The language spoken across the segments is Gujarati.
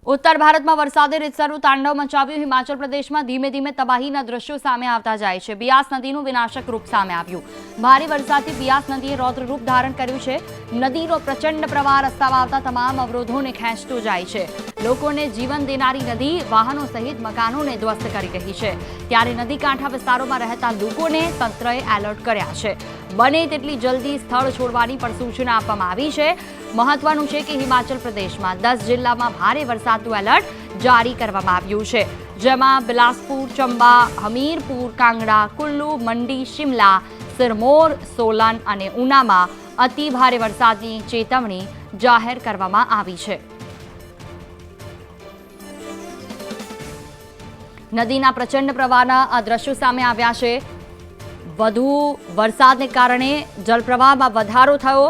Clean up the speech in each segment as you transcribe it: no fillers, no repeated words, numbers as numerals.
उत्तर भारत में वरसादे રીતસરનું તાંડવ મચાવ્યું। હિમાચલ પ્રદેશમાં ધીમે ધીમે તબાહીના દ્રશ્યો સામે આવતા જાય છે। બિયાસ નદીનું વિનાશક રૂપ સામે આવ્યું। ભારે વરસાદથી બિયાસ નદીએ રૌદ્ર રૂપ ધારણ કર્યું છે। નદીનો પ્રચંડ પ્રવાહ રસ્તામાં આવતા તમામ અવરોધોને ખેંચતો જાય છે। લોકોને જીવન દેનારી નદી વાહનો સહિત મકાનોને ધ્વસ્ત કરી રહી છે। ત્યારે નદી કાંઠા વિસ્તારોમાં રહેતા લોકોને તંત્રએ એલર્ટ કર્યા છે। બને તેટલી જલ્દી સ્થળ છોડવાની પણ સૂચના આપવામાં આવી છે। મહત્વનું છે કે હિમાચલ પ્રદેશમાં 10 જિલ્લામાં ભારે વરસાદનું એલર્ટ જારી કરવામાં આવ્યું છે, જેમાં બિલાસપુર, ચંબા, હમીરપુર, કાંગડા, કુલ્લુ, મંડી, શિમલા, સિરમૌર, સોलन અને ઉનામાં અતિ ભારે વરસાદની ચેતવણી જાહેર કરવામાં આવી છે। નદીના પ્રચંડ પ્રવાહના આ દ્રશ્યો સામે આવ્યા છે। વધુ વરસાદને કારણે જળપ્રવાહમાં વધારો થયો।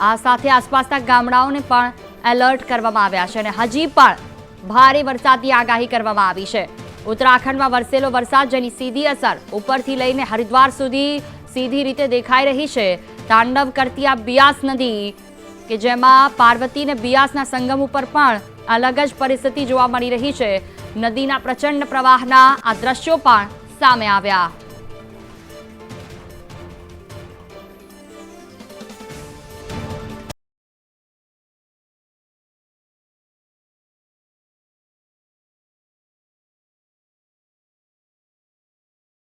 આ સાથે આસપાસના ગામડાઓને પણ એલર્ટ કરવામાં આવ્યા છે અને હજી પણ ભારે વરસાદની આગાહી કરવામાં આવી છે। ઉત્તરાખંડમાં વરસેલો વરસાદ જેની સીધી અસર ઉપરથી લઈને હરિદ્વાર સુધી સીધી રીતે દેખાઈ રહી છે। તાંડવ કરતી આ બિયાસ નદી કે જેમાં પાર્વતી અને બિયાસના સંગમ ઉપર પણ અલગ જ પરિસ્થિતિ જોવા મળી રહી છે। નદીના પ્રચંડ પ્રવાહના આ દ્રશ્યો પણ સામે આવ્યા।